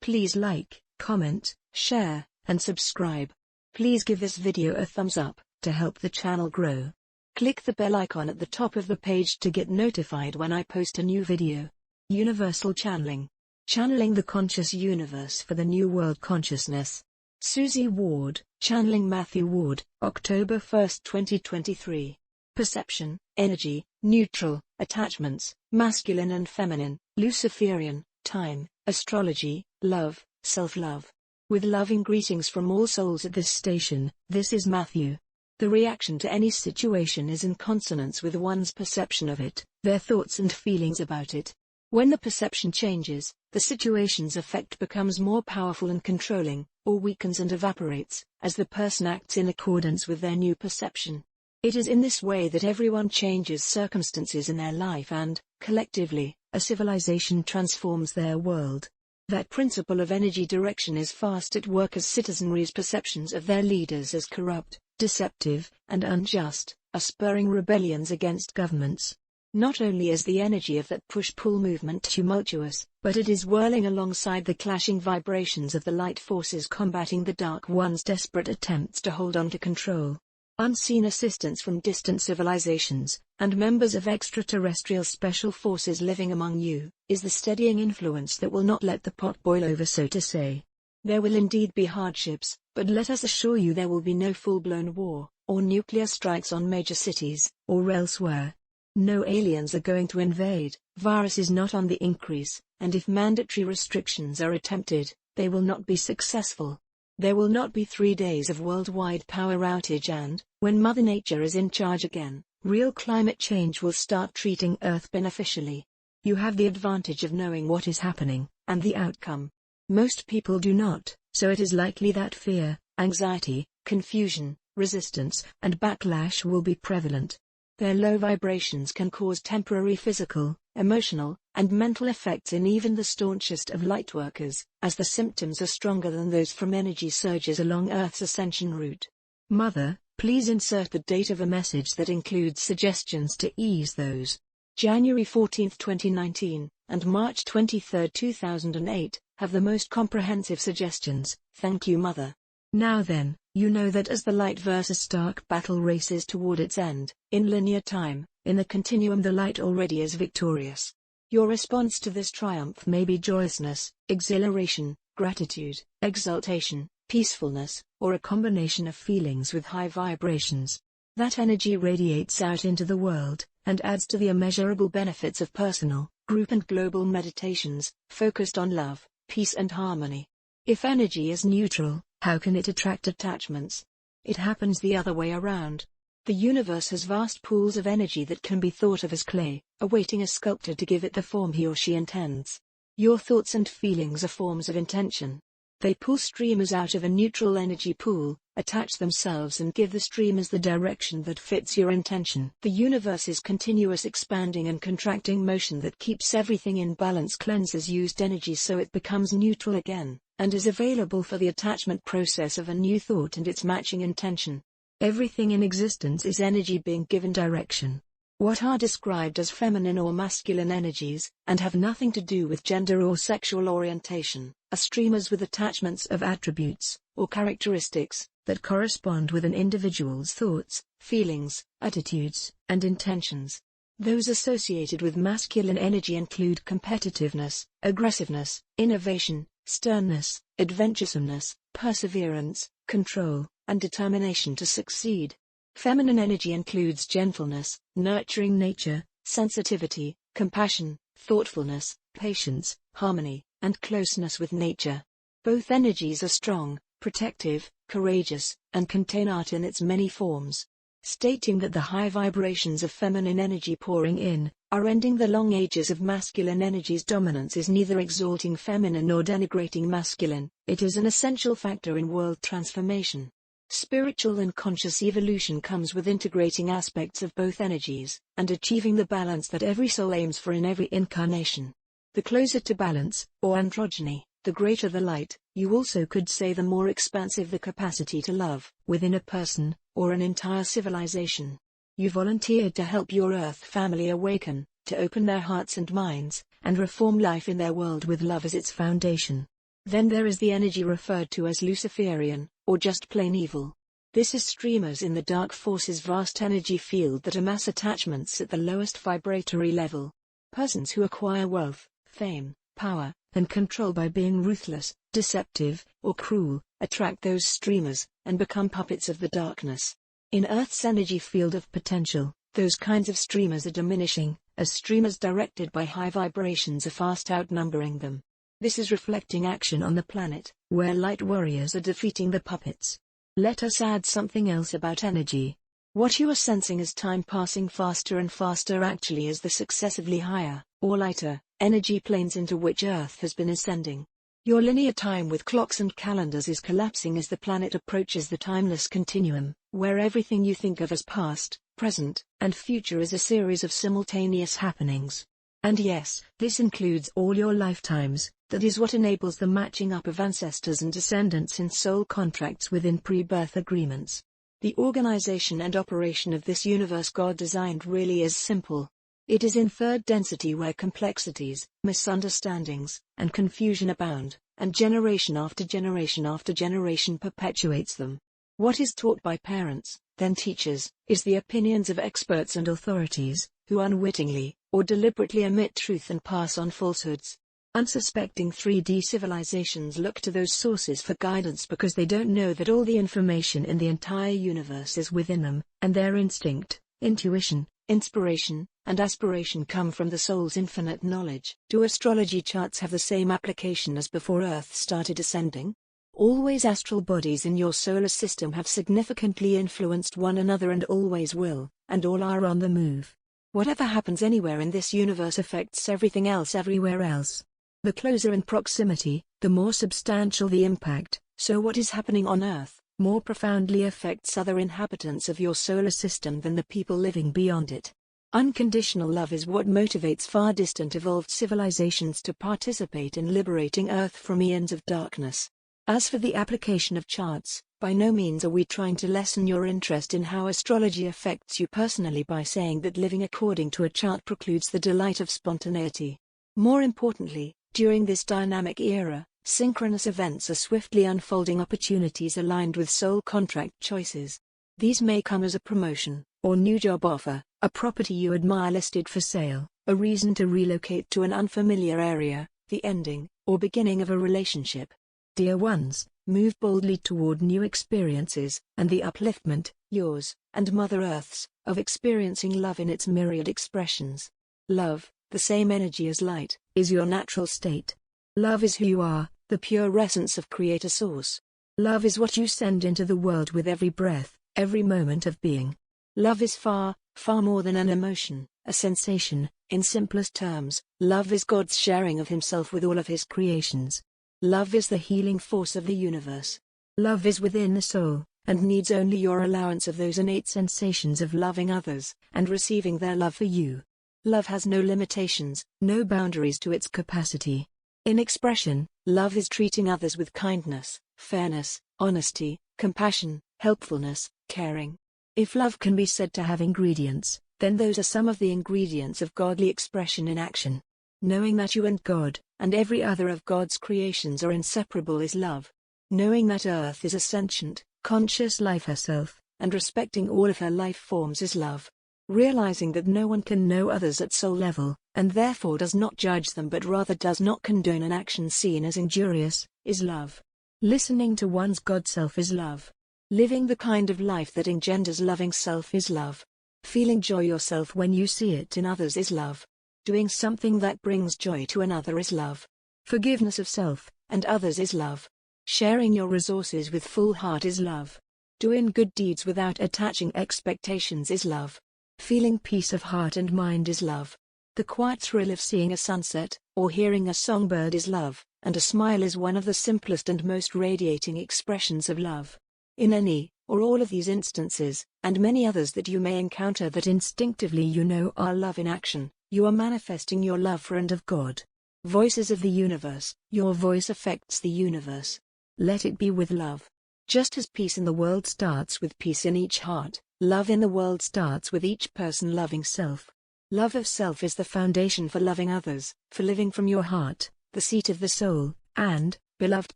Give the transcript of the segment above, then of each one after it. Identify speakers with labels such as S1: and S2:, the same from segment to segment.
S1: Please like, comment, share, and subscribe. Please give this video a thumbs up to help the channel grow. Click the bell icon at the top of the page to get notified when I post a new video. Universal Channeling. Channeling the conscious universe for the new world consciousness. Suzy Ward, channeling Matthew Ward, October 1, 2023. Perception, energy, neutral, attachments, masculine and feminine, Luciferian, time, astrology, love, self-love. With loving greetings from all souls at this station, this is Matthew. The reaction to any situation is in consonance with one's perception of it, their thoughts and feelings about it. When the perception changes, the situation's effect becomes more powerful and controlling, or weakens and evaporates, as the person acts in accordance with their new perception. It is in this way that everyone changes circumstances in their life and, collectively, a civilization transforms their world. That principle of energy direction is fast at work as citizenry's perceptions of their leaders as corrupt, deceptive, and unjust, are spurring rebellions against governments. Not only is the energy of that push-pull movement tumultuous, but it is whirling alongside the clashing vibrations of the light forces combating the dark one's desperate attempts to hold on to control. Unseen assistance from distant civilizations, and members of extraterrestrial special forces living among you, is the steadying influence that will not let the pot boil over, so to say. There will indeed be hardships, but let us assure you there will be no full-blown war, or nuclear strikes on major cities, or elsewhere. No aliens are going to invade, virus is not on the increase, and if mandatory restrictions are attempted, they will not be successful. There will not be 3 days of worldwide power outage and, when Mother Nature is in charge again, real climate change will start treating Earth beneficially. You have the advantage of knowing what is happening, and the outcome. Most people do not, so it is likely that fear, anxiety, confusion, resistance, and backlash will be prevalent. Their low vibrations can cause temporary physical, emotional, and mental effects in even the staunchest of lightworkers, as the symptoms are stronger than those from energy surges along Earth's ascension route. Mother, please insert the date of a message that includes suggestions to ease those. January 14, 2019, and March 23, 2008, have the most comprehensive suggestions. Thank you, Mother. Now then, you know that as the light versus dark battle races toward its end, in linear time, in the continuum the light already is victorious. Your response to this triumph may be joyousness, exhilaration, gratitude, exultation, peacefulness, or a combination of feelings with high vibrations. That energy radiates out into the world, and adds to the immeasurable benefits of personal, group and global meditations, focused on love, peace and harmony. If energy is neutral, how can it attract attachments? It happens the other way around. The universe has vast pools of energy that can be thought of as clay, awaiting a sculptor to give it the form he or she intends. Your thoughts and feelings are forms of intention. They pull streamers out of a neutral energy pool, attach themselves and give the streamers the direction that fits your intention. The universe's continuous expanding and contracting motion that keeps everything in balance cleanses used energy so it becomes neutral again, and is available for the attachment process of a new thought and its matching intention. Everything in existence is energy being given direction. What are described as feminine or masculine energies, and have nothing to do with gender or sexual orientation, are streamers with attachments of attributes, or characteristics, that correspond with an individual's thoughts, feelings, attitudes, and intentions. Those associated with masculine energy include competitiveness, aggressiveness, innovation, sternness, adventuresomeness, perseverance, control, and determination to succeed. Feminine energy includes gentleness, nurturing nature, sensitivity, compassion, thoughtfulness, patience, harmony, and closeness with nature. Both energies are strong, protective, courageous, and contain art in its many forms. Stating that the high vibrations of feminine energy pouring in are ending the long ages of masculine energy's dominance is neither exalting feminine nor denigrating masculine, it is an essential factor in world transformation. Spiritual and conscious evolution comes with integrating aspects of both energies, and achieving the balance that every soul aims for in every incarnation. The closer to balance, or androgyny, the greater the light. You also could say the more expansive the capacity to love, within a person, or an entire civilization. You volunteered to help your Earth family awaken, to open their hearts and minds, and reform life in their world with love as its foundation. Then there is the energy referred to as Luciferian, or just plain evil. This is streamers in the dark force's vast energy field that amass attachments at the lowest vibratory level. Persons who acquire wealth, fame, power, and control by being ruthless, deceptive, or cruel, attract those streamers, and become puppets of the darkness. In Earth's energy field of potential, those kinds of streamers are diminishing, as streamers directed by high vibrations are fast outnumbering them. This is reflecting action on the planet, where light warriors are defeating the puppets. Let us add something else about energy. What you are sensing as time passing faster and faster actually is the successively higher, or lighter, energy planes into which Earth has been ascending. Your linear time with clocks and calendars is collapsing as the planet approaches the timeless continuum, where everything you think of as past, present, and future is a series of simultaneous happenings. And yes, this includes all your lifetimes. That is what enables the matching up of ancestors and descendants in soul contracts within pre-birth agreements. The organization and operation of this universe God designed really is simple. It is in third density where complexities, misunderstandings, and confusion abound, and generation after generation perpetuates them. What is taught by parents, then teachers, is the opinions of experts and authorities, who unwittingly, or deliberately omit truth and pass on falsehoods. Unsuspecting 3D civilizations look to those sources for guidance because they don't know that all the information in the entire universe is within them, and their instinct, intuition, inspiration, and aspiration come from the soul's infinite knowledge. Do astrology charts have the same application as before Earth started ascending? Always astral bodies in your solar system have significantly influenced one another and always will, and all are on the move. Whatever happens anywhere in this universe affects everything else everywhere else. The closer in proximity, the more substantial the impact, so what is happening on Earth more profoundly affects other inhabitants of your solar system than the people living beyond it. Unconditional love is what motivates far distant evolved civilizations to participate in liberating Earth from eons of darkness. As for the application of charts, by no means are we trying to lessen your interest in how astrology affects you personally by saying that living according to a chart precludes the delight of spontaneity. More importantly, during this dynamic era, synchronous events are swiftly unfolding opportunities aligned with soul contract choices. These may come as a promotion, or new job offer, a property you admire listed for sale, a reason to relocate to an unfamiliar area, the ending, or beginning of a relationship. Dear ones, move boldly toward new experiences, and the upliftment, yours, and Mother Earth's, of experiencing love in its myriad expressions. Love, the same energy as light, is your natural state. Love is who you are, the pure essence of Creator Source. Love is what you send into the world with every breath, every moment of being. Love is far, far more than an emotion, a sensation. In simplest terms, love is God's sharing of Himself with all of His creations. Love is the healing force of the universe. Love is within the soul, and needs only your allowance of those innate sensations of loving others, and receiving their love for you. Love has no limitations, no boundaries to its capacity. In expression, love is treating others with kindness, fairness, honesty, compassion, helpfulness, caring. If love can be said to have ingredients, then those are some of the ingredients of godly expression in action. Knowing that you and God, and every other of God's creations are inseparable is love. Knowing that Earth is a sentient, conscious life herself, and respecting all of her life forms is love. Realizing that no one can know others at soul level, and therefore does not judge them but rather does not condone an action seen as injurious, is love. Listening to one's God self is love. Living the kind of life that engenders loving self is love. Feeling joy yourself when you see it in others is love. Doing something that brings joy to another is love. Forgiveness of self and others is love. Sharing your resources with full heart is love. Doing good deeds without attaching expectations is love. Feeling peace of heart and mind is love. The quiet thrill of seeing a sunset, or hearing a songbird is love, and a smile is one of the simplest and most radiating expressions of love. In any, or all of these instances, and many others that you may encounter that instinctively you know are love in action, you are manifesting your love for and of God. Voices of the universe, your voice affects the universe. Let it be with love. Just as peace in the world starts with peace in each heart, love in the world starts with each person loving self. Love of self is the foundation for loving others, for living from your heart, the seat of the soul, and, Beloved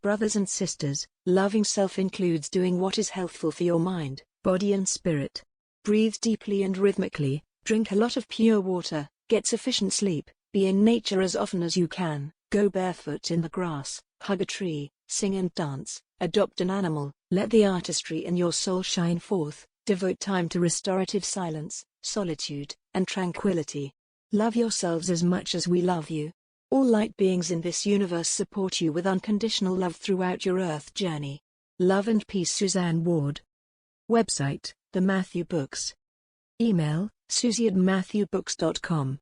S1: brothers and sisters, loving self includes doing what is healthful for your mind, body and spirit. Breathe deeply and rhythmically, drink a lot of pure water, get sufficient sleep, be in nature as often as you can, go barefoot in the grass, hug a tree, sing and dance, adopt an animal, let the artistry in your soul shine forth, devote time to restorative silence, solitude, and tranquility. Love yourselves as much as we love you. All light beings in this universe support you with unconditional love throughout your earth journey. Love and peace, Suzanne Ward. Website, The Matthew Books. Email, suzy@matthewbooks.com.